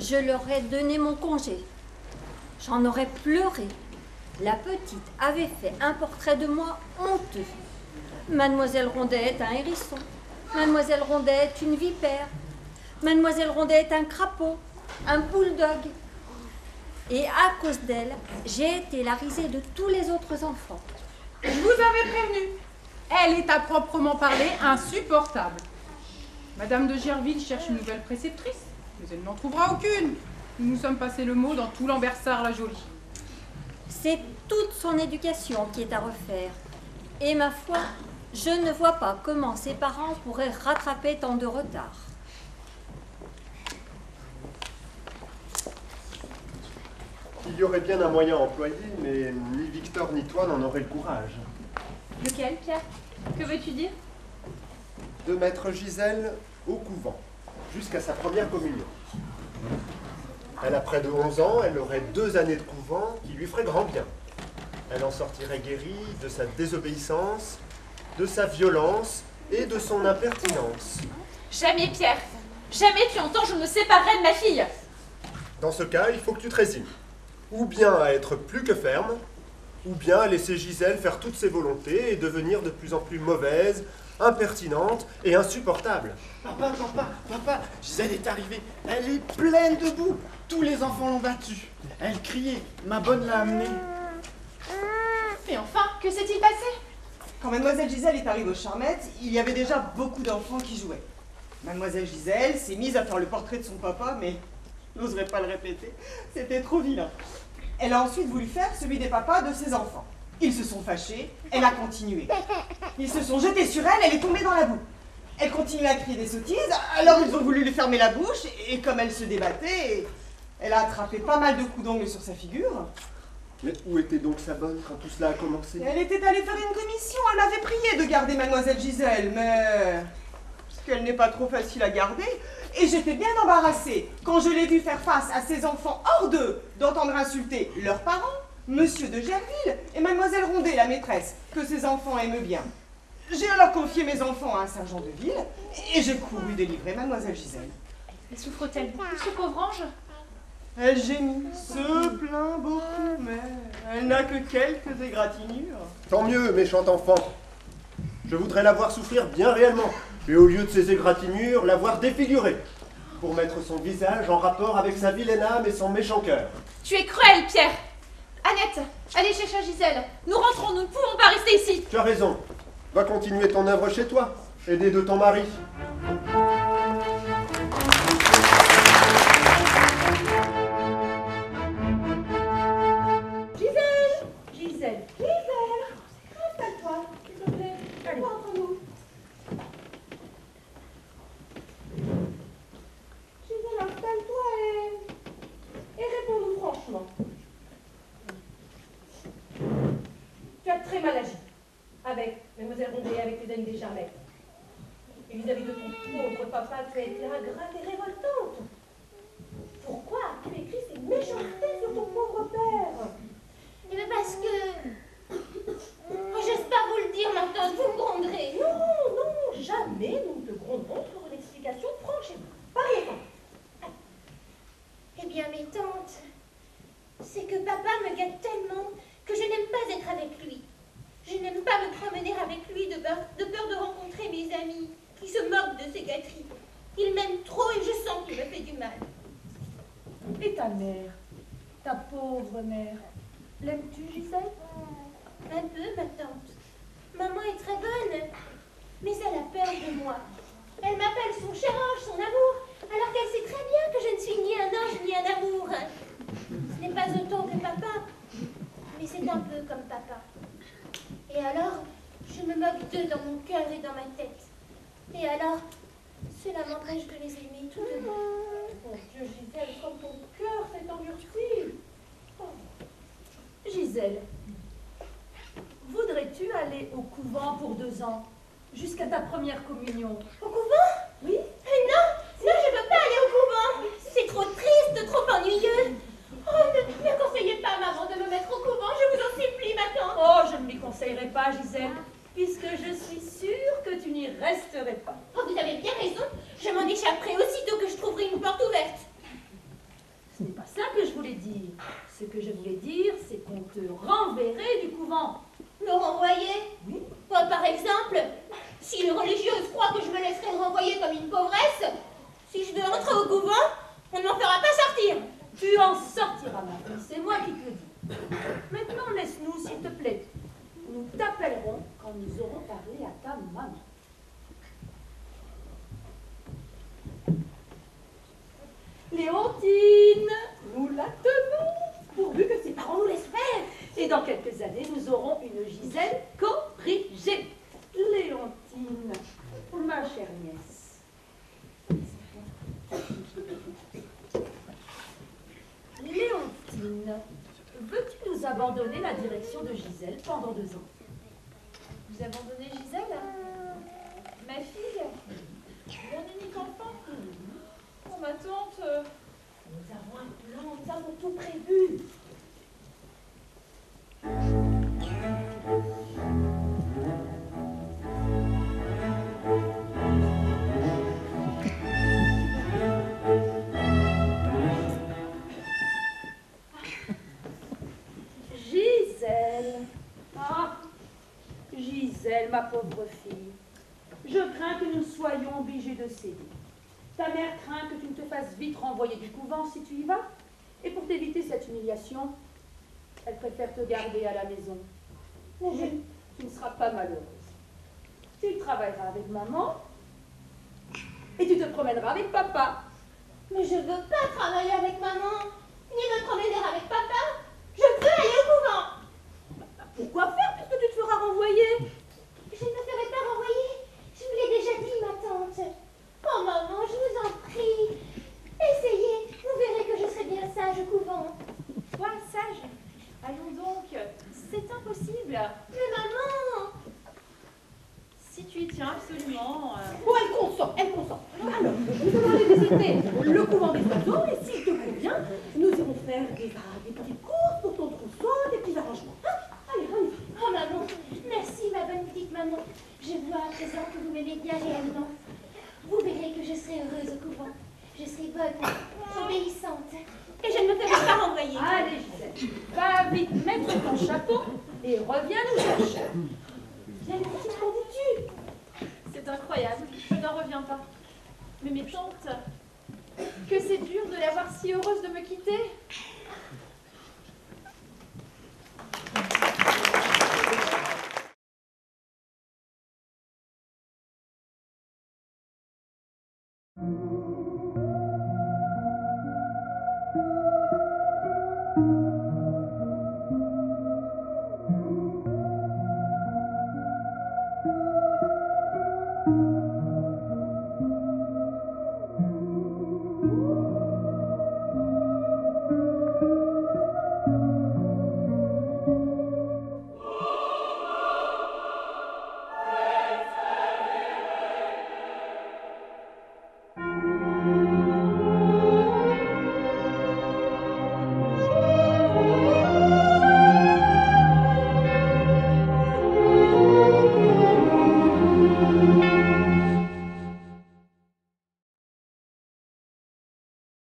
je leur ai donné mon congé. J'en aurais pleuré. La petite avait fait un portrait de moi honteux. Mademoiselle Rondet est un hérisson. Mademoiselle Rondet est une vipère. Mademoiselle Rondet est un crapaud, un bulldog. Et à cause d'elle, j'ai été la risée de tous les autres enfants. Je vous avais prévenu. Elle est à proprement parler insupportable. Madame de Gerville cherche une nouvelle préceptrice, mais elle n'en trouvera aucune. Nous nous sommes passé le mot dans tout Lambersart la Jolie. C'est toute son éducation qui est à refaire. Et ma foi, je ne vois pas comment ses parents pourraient rattraper tant de retard. Il y aurait bien un moyen employé, mais ni Victor ni toi n'en auraient le courage. Lequel, Pierre? Que veux-tu dire? De mettre Gisèle au couvent, jusqu'à sa première communion. Elle a près de 11 ans, elle aurait 2 années de couvent qui lui feraient grand bien. Elle en sortirait guérie de sa désobéissance, de sa violence et de son impertinence. Jamais, Pierre. Jamais tu entends, je me séparerai de ma fille. Dans ce cas, il faut que tu te résignes. Ou bien à être plus que ferme, ou bien à laisser Gisèle faire toutes ses volontés et devenir de plus en plus mauvaise, impertinente et insupportable. Papa, Gisèle est arrivée. Elle est pleine de boue. Tous les enfants l'ont battue. Elle criait. Ma bonne l'a amenée. Mais enfin, que s'est-il passé? Quand Mademoiselle Gisèle est arrivée aux Charmettes, il y avait déjà beaucoup d'enfants qui jouaient. Mademoiselle Gisèle s'est mise à faire le portrait de son papa, mais je n'oserais pas le répéter, c'était trop vilain. Elle a ensuite voulu faire celui des papas de ses enfants. Ils se sont fâchés, elle a continué. Ils se sont jetés sur elle, elle est tombée dans la boue. Elle continuait à crier des sottises, alors ils ont voulu lui fermer la bouche, et comme elle se débattait, elle a attrapé pas mal de coups d'ongles sur sa figure. Mais où était donc sa bonne quand tout cela a commencé? Elle était allée faire une commission, elle m'avait prié de garder Mademoiselle Gisèle, mais... parce qu'elle n'est pas trop facile à garder, et j'étais bien embarrassée quand je l'ai vue faire face à ses enfants hors d'eux, d'entendre insulter leurs parents, Monsieur de Gerville et Mademoiselle Rondet, la maîtresse, que ses enfants aiment bien. J'ai alors confié mes enfants à un sergent de ville, et j'ai couru délivrer Mademoiselle Gisèle. Mais souffre-t-elle beaucoup, ce pauvre ange? Elle gémit, se plaint beaucoup, mais elle n'a que quelques égratignures. Tant mieux, méchant enfant. Je voudrais la voir souffrir bien réellement, et au lieu de ses égratignures, la voir défigurée, pour mettre son visage en rapport avec sa vilaine âme et son méchant cœur. Tu es cruel, Pierre. Annette, allez chercher Gisèle. Nous rentrons, nous ne pouvons pas rester ici. Tu as raison. Va continuer ton œuvre chez toi, aidé de ton mari. Gisèle, installe-toi, s'il te plaît. Allez, entre-nous. Gisèle, installe-toi et réponds-nous franchement. Tu as très mal agi avec Mademoiselle Rondet et avec tes amis des Charmettes. Et vis-à-vis de ton pauvre papa, tu as été ingrate et révoltante. Pourquoi as-tu écrit ces méchancetés sur ton pauvre père? Eh bien parce que... Oh, j'ose pas vous le dire maintenant, vous me gronderez. Non, jamais nous ne te gronderons pour une explication franche et parle-en. Eh bien, mes tantes, c'est que papa me gâte tellement que je n'aime pas être avec lui. Je n'aime pas me promener avec lui de peur de rencontrer mes amis qui se moquent de ses gâteries. Il m'aime trop et je sens qu'il me fait du mal. Et ta mère, ta pauvre mère, l'aimes-tu, Gisèle? Un peu, ma tante. Maman est très bonne, mais elle a peur de moi. Elle m'appelle son cher ange, son amour, alors qu'elle sait très bien que je ne suis ni un ange ni un amour. Ce n'est pas autant que papa, mais c'est un peu comme papa. Et alors, je me moque d'eux dans mon cœur et dans ma tête. Et alors, cela m'empêche de les aimer tout de même. Mon Dieu, Gisèle, comme ton cœur s'est endurci. Oh. Gisèle, voudrais-tu aller au couvent pour 2 ans, jusqu'à ta première communion? Au couvent? Oui. Non, je ne veux pas aller au couvent. C'est trop triste, trop ennuyeux. Oh, ne conseillez pas à maman de me mettre au couvent, je vous en supplie, ma tante. Oh, je ne lui conseillerai pas, Gisèle, puisque je suis sûre que tu n'y resterais pas. Oh, vous avez bien raison, je m'en échapperai aussitôt que je trouverai une porte ouverte. Ce que je voulais dire, c'est qu'on te renverrait du couvent. Me renvoyer? Oui. Par exemple, si les religieuses croient que je me laisserai renvoyer comme une pauvresse, si je veux entrer au couvent, on ne m'en fera pas sortir. Tu en sortiras, ma fille, c'est moi qui te le dis. Maintenant, laisse-nous, s'il te plaît. Nous t'appellerons quand nous aurons parlé à ta maman. Léontine, nous la tenons, pourvu que ses parents nous laissent faire. Et dans quelques années, nous aurons une Gisèle corrigée. Léontine, ma chère nièce. Léontine, veux-tu nous abandonner la direction de Gisèle pendant 2 ans? Vous abandonnez Gisèle? Ma fille? Mon unique enfant? Oh, ma tante. Nous avons un plan, nous avons tout prévu. Gisèle. Ah, Gisèle, ma pauvre fille. Je crains que nous soyons obligés de céder. Ta mère craint que tu ne te fasses vite renvoyer du couvent si tu y vas. Et pour t'éviter cette humiliation, elle préfère te garder à la maison. Mais tu ne seras pas malheureuse. Tu travailleras avec maman et tu te promèneras avec papa. Mais je veux pas travailler avec maman, ni me promener avec papa. Je veux aller au couvent. Pourquoi faire puisque tu te feras renvoyer? Je ne me ferai pas renvoyer. Je vous l'ai déjà dit, ma tante. Oh maman, je vous en prie. Essayez, vous verrez que je serai bien sage au couvent. Toi, sage? Allons donc. C'est impossible. Mais maman! Si tu y tiens absolument. Oh, elle consent, elle consent. Alors, nous allons aller visiter le couvent des oiseaux et s'il te convient, nous irons faire des petites courses pour ton trousseau, des petits arrangements. Hein? Allez, on y va. Oh maman, merci ma bonne petite maman. Je vois à présent que vous m'aimez bien réellement. Vous verrez que je serai heureuse au couvent. Je serai bonne, obéissante. Et je ne me ferai pas renvoyer. Allez, Gisèle, va vite mettre ton chapeau et reviens nous chercher. Viens, ma petite, qu'en dis-tu? C'est incroyable, je n'en reviens pas. Mais mes tantes, que c'est dur de la voir si heureuse de me quitter.